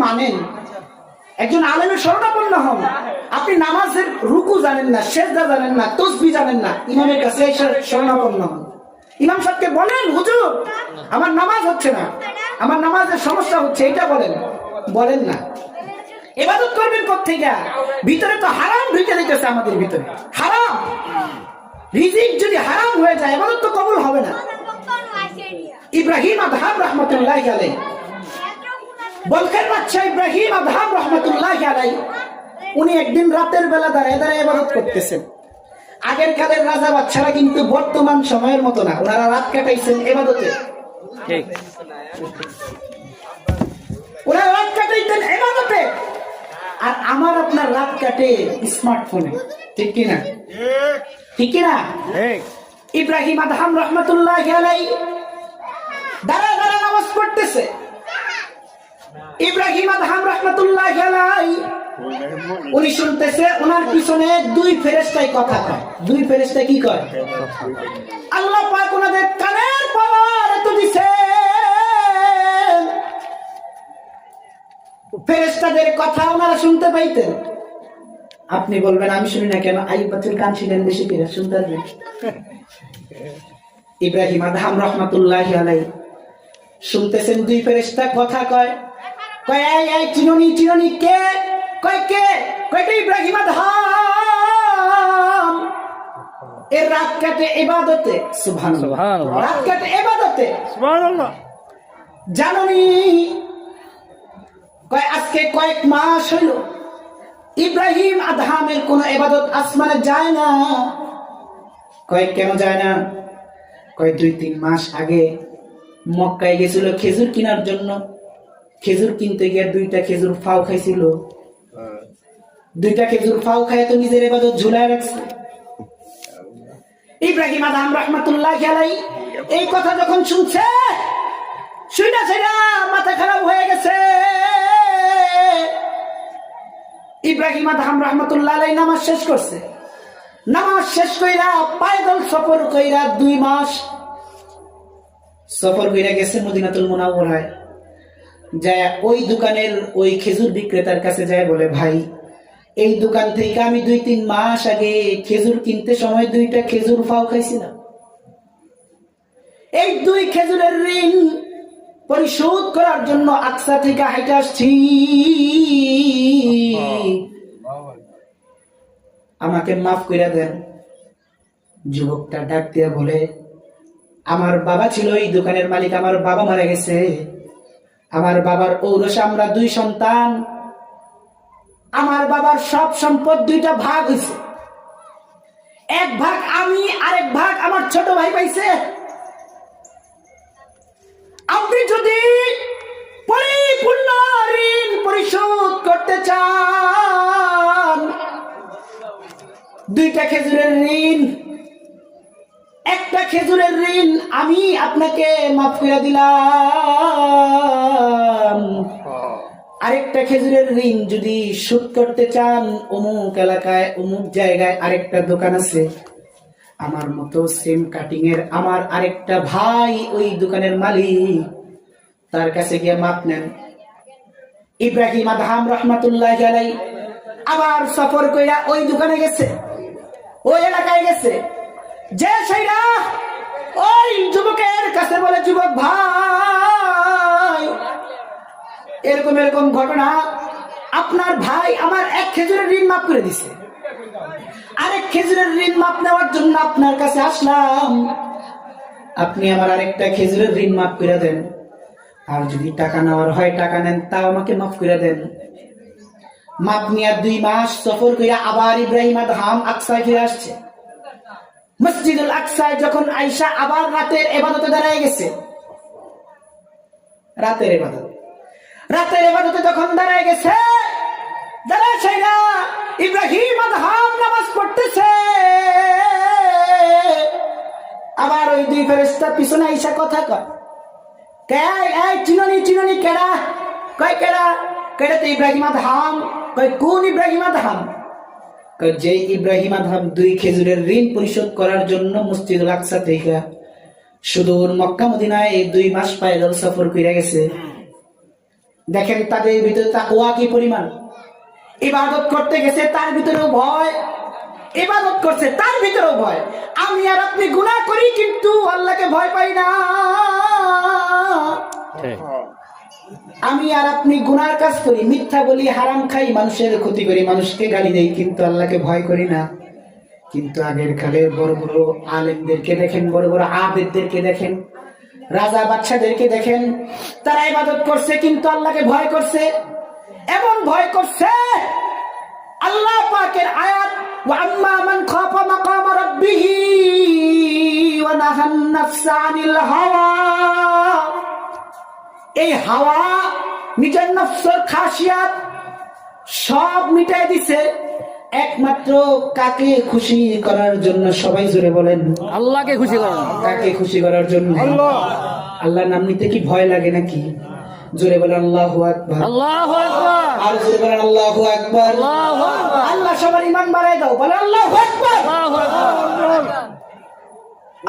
মানেন, একজন আলেমের শরণাপন্ন হন। আপনি নামাজের রুকু জানেন না, সেজদা জানেন না, তাসবিহ জানেন না, ইমামের কাছে এসে শরণাপন্ন হন। ইমাম সাহেবকে বলেন, হুজুর আমার নামাজ হচ্ছে না, আমার নামাজের সমস্যা হচ্ছে, এটা বলেন। বলেন না। ইবাদত করবেন কোত্থেকে? ভিতরে তো হারাম ঢুকে দিতেছে আমাদের ভিতরে, হারাম। রিজিক যদি হারাম হয়ে যায় ইবাদত তো কবুল হবে না। ইব্রাহিম আদহাম রহমতুল্লাহ আলাইহি, বলখের বাদশা ইব্রাহিম আদহাম রহমতুল্লাহ আলাইহি, উনি একদিন রাতের বেলা দাঁড়ায় দাঁড়ায় ইবাদত করতেছেন। আগের কালের রাজা বাদশারা কিন্তু বর্তমান সময়ের মতো না, ওনারা রাত কাটাইছেন ইবাদতে। ওনারা রাত কাটাইতেন ইবাদতে, আর আমার আপনার রাত কাটে স্মার্টফোনে। ঠিক কিনা? ঠিক কিনা? ইব্রাহিম আদহাম রহমতুল্লাহ আলাইহি দাঁড়ায় দাঁড়ায় নামাজ পড়তেছে। ইব্রাহিম আদহাম রহমতুল্লাহ আলাইহি উনি শুনতেছে, ওনার পিছনে দুই ফেরেশতাই কথা কয়। দুই ফেরেশতা কি কয়? আল্লাহ পাক ওনাদের কানের পাওয়ার এত দিছে, ফেরেশতাদের কথা ওনারা শুনতে পাইতেন। আপনি বলবেন আমি শুনি না কেন? আইয়ুব বাচ্চুর কান ছিলেন বেশি করে, শুনতে পারবেন। ইব্রাহিম আদহাম রহমতুল্লাহ আলাইহি শুনতেছেন দুই ফেরেশতা কথা কয়। কয় এই এই চিননি চিননি কে? কয় কে? কয়টা ইব্রাহিম আদহাম, এর রাত কাটে ইবাদতে। সুবহানাল্লাহ, রাত কাটে ইবাদতে। সুবহানাল্লাহ। জাননি? কয় আজকে কয়েক মাস হইল ইব্রাহিম আদহামের কোন ইবাদত আসমানে যায় না। কয় কেন যায় না? কয় 2-3 মাস আগে মক্কায় গেছিল খেজুর কেনার জন্য, খেজুর কিনতে গিয়ে 2টা খেজুর ফাও খাইছিল। 2টা খেজুর ফাও খায় তো নিজের ইবাদত ঝুলায় রাখছে। ইব্রাহিম আদহাম রহমতুল্লাহ আলাইহি এই কথা যখন শুনছে, শুইনা শুইনা মাথা খারাপ হয়ে গেছে। ইব্রাহিম আদহাম রহমতুল্লাহ আলাইহি নামাজ শেষ করছে। নামাজ শেষ কইরা পায়দল সফর কইরা 2 মাস সফর কইরা গেছে মদিনাতুল মুনাওয়ারায়। যায় ওই দোকানের ওই খেজুর বিক্রেতার কাছে যায় বলে, ভাই এই দোকান থেকে আমি 2-3 মাস আগে খেজুর কিনতে সময় 2টা খেজুর ফাও খাইছিলাম। এই 2 খেজুরের ঋণ পরিশোধ করার জন্য আকসা থেকে হাইটে আসছি, আমাকে মাফ করে দেন। যুবকটা ডাক দিয়া বলে, আমার বাবা ছিল এই দোকানের মালিক, আমার বাবা মারা গেছে, আমার বাবার ঔরসে আমরা 2 সন্তান, আমার বাবার সব সম্পদ 2টা ভাগ হয়েছে, 1 ভাগ আমি, আরেক ভাগ আমার ছোট ভাই পাইছে। আপনি যদি পরিপূর্ণ ঋণ পরিশোধ করতে চান, 2টা খেজুরের ঋণ, 1টা খেজুরের ঋণ আমি আপনাকে মাফ করে দিলাম, আরেকটা খেজুরের ঋণ যদি শোধ করতে চান, অমুক এলাকায় অমুক জায়গায় আরেকটা দোকান আছে, আমার মতো সেম কাটিং এর আমার আরেকটা ভাই ওই দোকানের মালিক, তার কাছে গিয়ে মাপ নেন। ইব্রাহিম আদহাম রহমতুল্লাহ আলাইহি আবার সফর কইরা ওই দোকানে গেছে, ওই এলাকায় গেছে। যে সেইরা ওই যুবকের কাছে বলে, যুবক ভাই এরকম এরকম ঘটনা, আপনার ভাই আমার 1 খেজুরের ঋণ মাফ করে দিছে, আরেক খেজুরের ঋণ মাফ নেওয়ার জন্য আপনার কাছে আসলাম, আপনি আমার আরেকটা খেজুরের ঋণ মাফ করে দেন, আর যদি টাকা নেওয়ার হয় টাকা নেন, তাও আমাকে মাফ করে দেন। মাপ নিয়ে 2 মাস সফর করে আবার ইব্রাহিম আদহাম আকসায় ফিরে আসছে। মসজিদুল আকসায় যখন আয়েশা আবার রাতের ইবাদতে দাঁড়ায় গেছে, রাতের ইবাদতে যখন দাঁড়ায় গেছে, দাঁড়ায় সেইনা ইব্রাহিম আদহাম নামাজ পড়তেছে। আবার ওই 2 ফেরেশতা পিছনে আয়েশা কথা কয়, চিননি চিননি কেডা? কয় কেডা? কেডা তো ইব্রাহিম আদহাম। কয় কোন ইব্রাহিম আদহাম? কয় যে ইব্রাহিম আদহাম 2 খেজুরের ঋণ পরিশোধ করার জন্য মসজিদুল আকসা থেকে সুদূর মক্কা মদিনায় 2 মাস পায়দল সফর করে গেছে। দেখেন তাদের ভিতরে তাকওয়া কি পরিমাণ। ইবাদত করতে গেছে তার ভিতরেও ভয়, ইবাদত করছে তার ভিতরেও ভয়। আমি আর আপনি গুনাহ করি কিন্তু আল্লাহকে ভয় পাই না। আমি আর আপনি গুনার কাজ করি, মিথ্যা বলি, হারাম খাই, মানুষের ক্ষতি করি, মানুষকে গালি দেই, কিন্তু আল্লাহকে ভয় করি না। কিন্তু আগের কালের বড় বড় আলেমদেরকে দেখেন, বড় বড় আবেদদেরকে দেখেন, রাজা বাদশাদেরকে দেখেন, তারা ইবাদত করছে কিন্তু আল্লাহকে ভয় করছে। এমন ভয় করছে আল্লাহ পাকের আয়াত, ওয়া আম্মা মান খাফা মাকাম রাব্বিহি ওয়া নাহান নাফসা আনিল হাওয়া। এই হাওয়া নিজের নফসের খাসিয়াত সব মিটাই দিছে একমাত্র কাকে খুশি করার জন্য। সবাই জোরে বলেন, আল্লাহকে খুশি করেন। কাকে খুশি করার জন্য? আল্লাহর নাম নিতে কি ভয় লাগে নাকি? জোরে বলেন আল্লাহু আকবার। আল্লাহু আকবার। আর জোরে বলেন আল্লাহু আকবার। আল্লাহু আকবার। আল্লাহ সবার ঈমান বাড়ায় দাও, বলে আল্লাহু আকবার। আল্লাহু আকবার।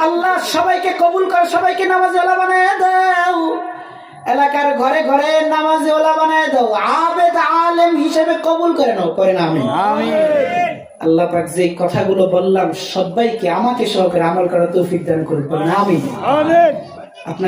আল্লাহ সবাইকে কবুল করে, সবাইকে নামাজি ওয়ালা বানায় দাও, এলাকার ঘরে ঘরে নামাজি ওয়ালা বানায় দাও, আবেদ আলেম হিসেবে কবুল করে নাও, করে না আমিন। আমিন। আল্লাহ পাক যে কথাগুলো বললাম সবাইকে আমাকে সহকারে আমল করার তৌফিক দান করুন, আমিন। আমিন। আপনার